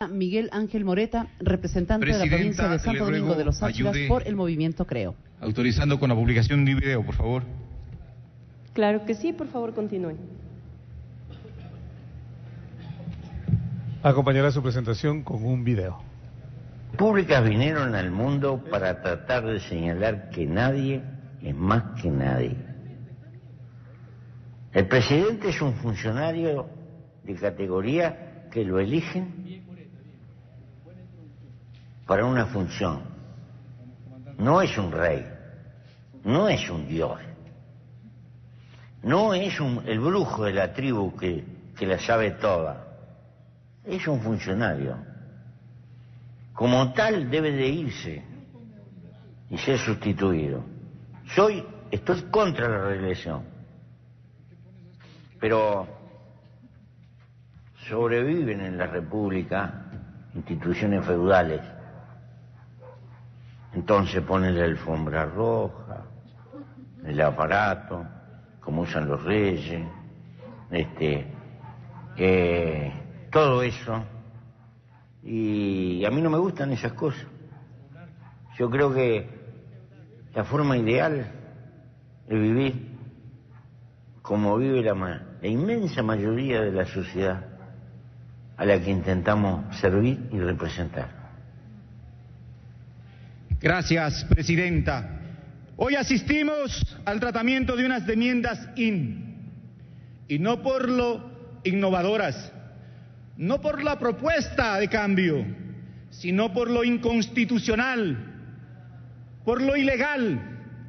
Miguel Ángel Moreta, representante de la provincia de Santo Domingo de los Áchilas por el movimiento Creo. Autorizando con la publicación de un video, por favor. Claro que sí, por favor, continúe. Acompañará su presentación con un video. Públicas vinieron al mundo para tratar de señalar que nadie es más que nadie. El presidente es un funcionario de categoría que lo eligen para una función. No es un rey, no es un dios, no es el brujo de la tribu que la sabe toda. Es un funcionario. Como tal debe de irse y ser sustituido. Estoy contra la reelección, pero sobreviven en la República instituciones feudales. Entonces ponen la alfombra roja, el aparato, como usan los reyes, todo eso. Y a mí no me gustan esas cosas. Yo creo que la forma ideal es vivir como vive la inmensa mayoría de la sociedad a la que intentamos servir y representar. Gracias, Presidenta. Hoy asistimos al tratamiento de unas enmiendas y no por lo innovadoras, no por la propuesta de cambio, sino por lo inconstitucional, por lo ilegal,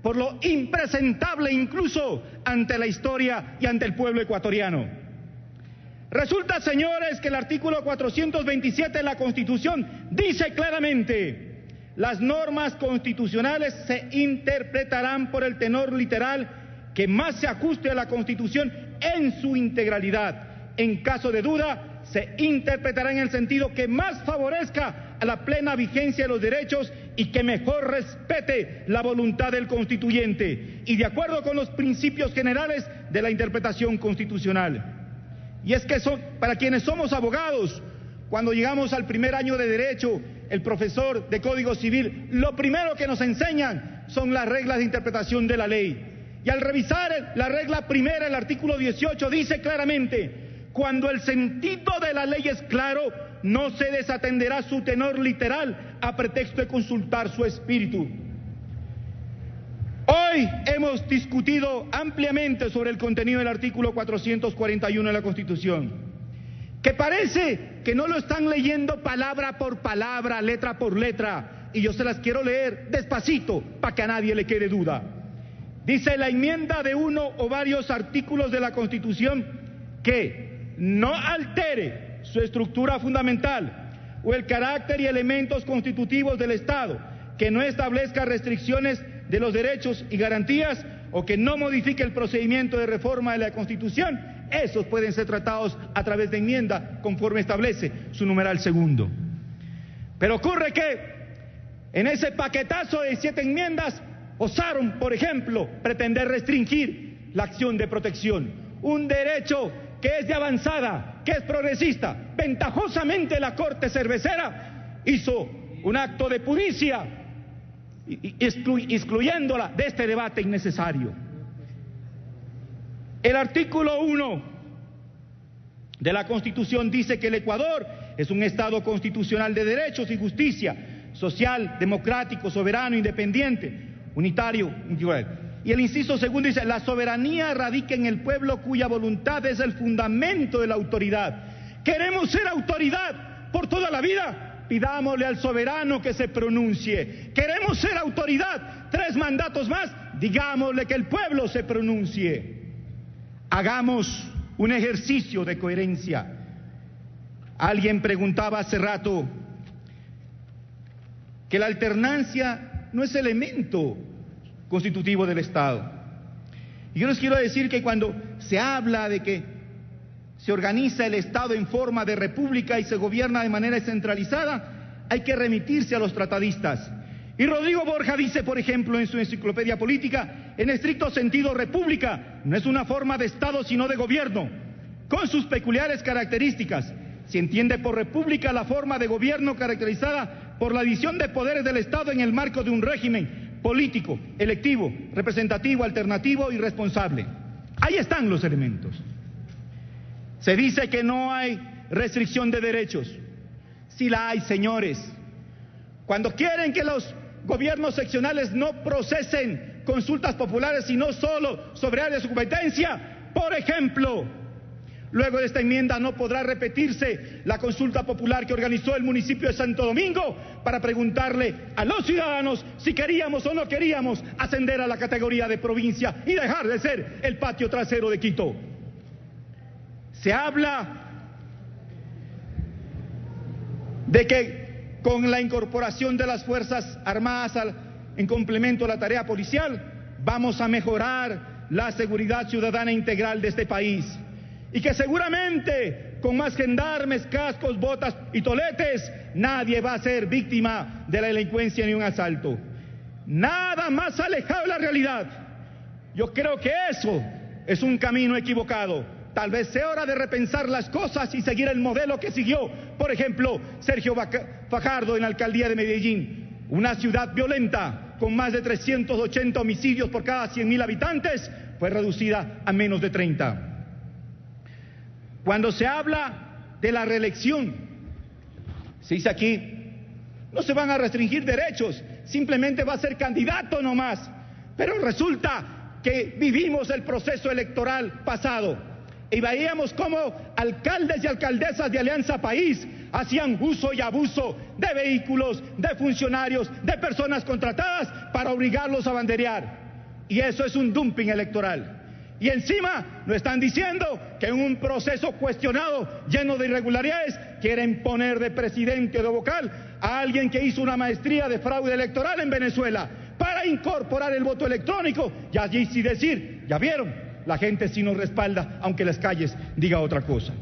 por lo impresentable incluso ante la historia y ante el pueblo ecuatoriano. Resulta, señores, que el artículo 427 de la Constitución dice claramente: las normas constitucionales se interpretarán por el tenor literal que más se ajuste a la Constitución en su integralidad. En caso de duda, se interpretará en el sentido que más favorezca a la plena vigencia de los derechos y que mejor respete la voluntad del constituyente y de acuerdo con los principios generales de la interpretación constitucional. Y es que para quienes somos abogados, cuando llegamos al primer año de Derecho, el profesor de Código Civil, lo primero que nos enseñan son las reglas de interpretación de la ley. Y al revisar la regla primera, el artículo 18 dice claramente: cuando el sentido de la ley es claro, no se desatenderá su tenor literal a pretexto de consultar su espíritu. Hoy hemos discutido ampliamente sobre el contenido del artículo 441 de la Constitución, que parece que no lo están leyendo palabra por palabra, letra por letra, y yo se las quiero leer despacito para que a nadie le quede duda. Dice la enmienda de uno o varios artículos de la Constitución que no altere su estructura fundamental o el carácter y elementos constitutivos del Estado, que no establezca restricciones de los derechos y garantías o que no modifique el procedimiento de reforma de la Constitución. Esos pueden ser tratados a través de enmienda conforme establece su numeral segundo. Pero ocurre que en ese paquetazo de 7 enmiendas osaron, por ejemplo, pretender restringir la acción de protección, un derecho que es de avanzada, que es progresista. Ventajosamente la Corte Cervecera hizo un acto de puricia, excluyéndola de este debate innecesario. El artículo 1 de la Constitución dice que el Ecuador es un Estado constitucional de derechos y justicia, social, democrático, soberano, independiente, unitario, individual. Y el inciso segundo dice: la soberanía radica en el pueblo cuya voluntad es el fundamento de la autoridad. ¿Queremos ser autoridad por toda la vida? Pidámosle al soberano que se pronuncie. ¿Queremos ser autoridad 3 mandatos más? Digámosle que el pueblo se pronuncie. Hagamos un ejercicio de coherencia. Alguien preguntaba hace rato que la alternancia no es elemento constitutivo del Estado. Y yo les quiero decir que cuando se habla de que se organiza el Estado en forma de república y se gobierna de manera centralizada, hay que remitirse a los tratadistas. Y Rodrigo Borja dice, por ejemplo, en su enciclopedia política: en estricto sentido, república no es una forma de Estado sino de gobierno, con sus peculiares características. se entiende por república la forma de gobierno caracterizada por la división de poderes del Estado en el marco de un régimen político, electivo, representativo, alternativo y responsable. Ahí están los elementos. Se dice que no hay restricción de derechos. Sí la hay, señores. Cuando quieren que los gobiernos seccionales no procesen consultas populares, sino solo sobre áreas de su competencia, por ejemplo, luego de esta enmienda no podrá repetirse la consulta popular que organizó el municipio de Santo Domingo para preguntarle a los ciudadanos si queríamos o no queríamos ascender a la categoría de provincia y dejar de ser el patio trasero de Quito. Se habla de que con la incorporación de las Fuerzas Armadas en complemento a la tarea policial vamos a mejorar la seguridad ciudadana integral de este país. Y que seguramente con más gendarmes, cascos, botas y toletes nadie va a ser víctima de la delincuencia ni un asalto. Nada más alejado de la realidad. Yo creo que eso es un camino equivocado. Tal vez sea hora de repensar las cosas y seguir el modelo que siguió, por ejemplo, Sergio Fajardo en la alcaldía de Medellín, una ciudad violenta con más de 380 homicidios por cada 100.000 habitantes, fue reducida a menos de 30. Cuando se habla de la reelección, se dice aquí, no se van a restringir derechos, simplemente va a ser candidato nomás. Pero resulta que vivimos el proceso electoral pasado y veíamos cómo alcaldes y alcaldesas de Alianza País hacían uso y abuso de vehículos, de funcionarios, de personas contratadas para obligarlos a banderear. Y eso es un dumping electoral. Y encima nos están diciendo que en un proceso cuestionado, lleno de irregularidades, quieren poner de presidente o de vocal a alguien que hizo una maestría de fraude electoral en Venezuela para incorporar el voto electrónico y allí sí decir, ya vieron, la gente sí nos respalda, aunque las calles diga otra cosa.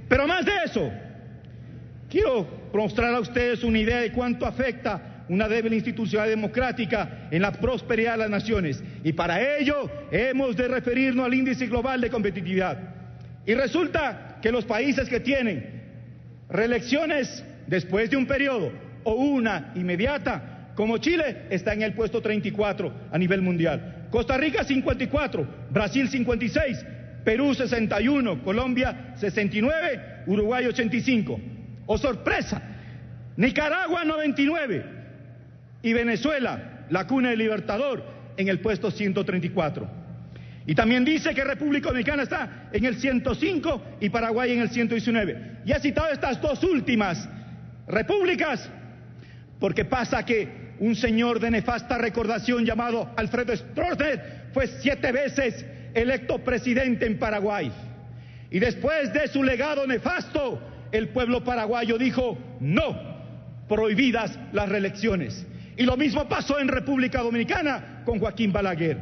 Pero más de eso, quiero mostrar a ustedes una idea de cuánto afecta una débil institucionalidad democrática en la prosperidad de las naciones. Y para ello hemos de referirnos al índice global de competitividad. Y resulta que los países que tienen reelecciones después de un periodo o una inmediata, como Chile, está en el puesto 34 a nivel mundial. Costa Rica 54, Brasil 56, Perú 61, Colombia 69, Uruguay 85. ¡Oh, sorpresa! Nicaragua 99. Y Venezuela, la cuna del Libertador, en el puesto 134. Y también dice que República Dominicana está en el 105 y Paraguay en el 119. Y he citado estas dos últimas repúblicas porque pasa que un señor de nefasta recordación llamado Alfredo Stroessner fue 7 veces electo presidente en Paraguay. Y después de su legado nefasto, el pueblo paraguayo dijo no, prohibidas las reelecciones. Y lo mismo pasó en República Dominicana con Joaquín Balaguer.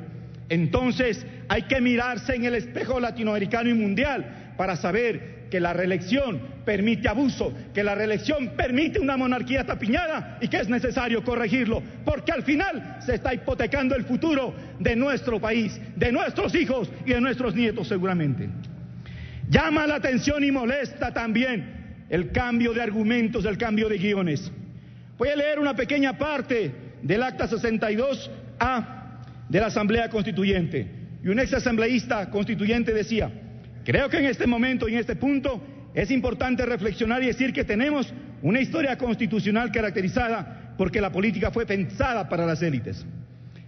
Entonces hay que mirarse en el espejo latinoamericano y mundial para saber que la reelección permite abuso, que la reelección permite una monarquía tapiñada y que es necesario corregirlo, porque al final se está hipotecando el futuro de nuestro país, de nuestros hijos y de nuestros nietos seguramente. Llama la atención y molesta también el cambio de argumentos, el cambio de guiones. Voy a leer una pequeña parte del acta 62A de la Asamblea Constituyente. Y un ex asambleísta constituyente decía, creo que en este momento y en este punto es importante reflexionar y decir que tenemos una historia constitucional caracterizada porque la política fue pensada para las élites.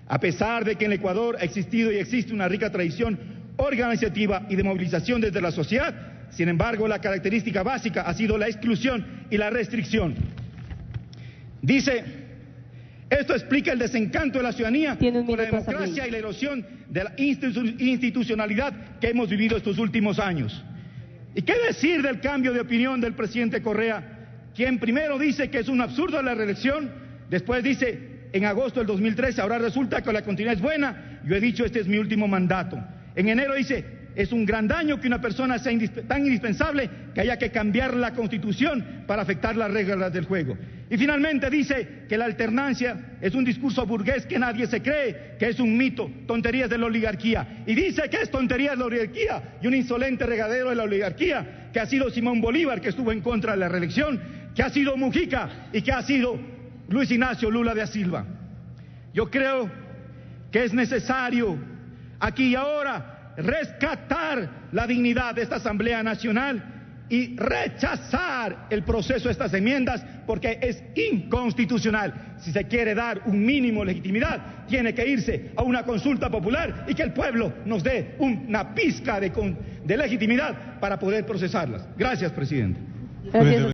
A pesar de que en el Ecuador ha existido y existe una rica tradición organizativa y de movilización desde la sociedad, sin embargo, la característica básica ha sido la exclusión y la restricción. Dice, esto explica el desencanto de la ciudadanía con la democracia y la erosión de la institucionalidad que hemos vivido estos últimos años. ¿Y qué decir del cambio de opinión del presidente Correa, quien primero dice que es un absurdo la reelección, después dice, en agosto del 2013, ahora resulta que la continuidad es buena, yo he dicho este es mi último mandato. En enero dice, es un gran daño que una persona sea tan indispensable que haya que cambiar la Constitución para afectar las reglas del juego. Y finalmente dice que la alternancia es un discurso burgués que nadie se cree, que es un mito, tonterías de la oligarquía. Y dice que es tonterías de la oligarquía y un insolente regadero de la oligarquía que ha sido Simón Bolívar, que estuvo en contra de la reelección, que ha sido Mujica y que ha sido Luis Ignacio Lula da Silva. Yo creo que es necesario aquí y ahora rescatar la dignidad de esta Asamblea Nacional y rechazar el proceso de estas enmiendas porque es inconstitucional. Si se quiere dar un mínimo de legitimidad, tiene que irse a una consulta popular y que el pueblo nos dé una pizca de legitimidad para poder procesarlas. Gracias, presidente. Gracias.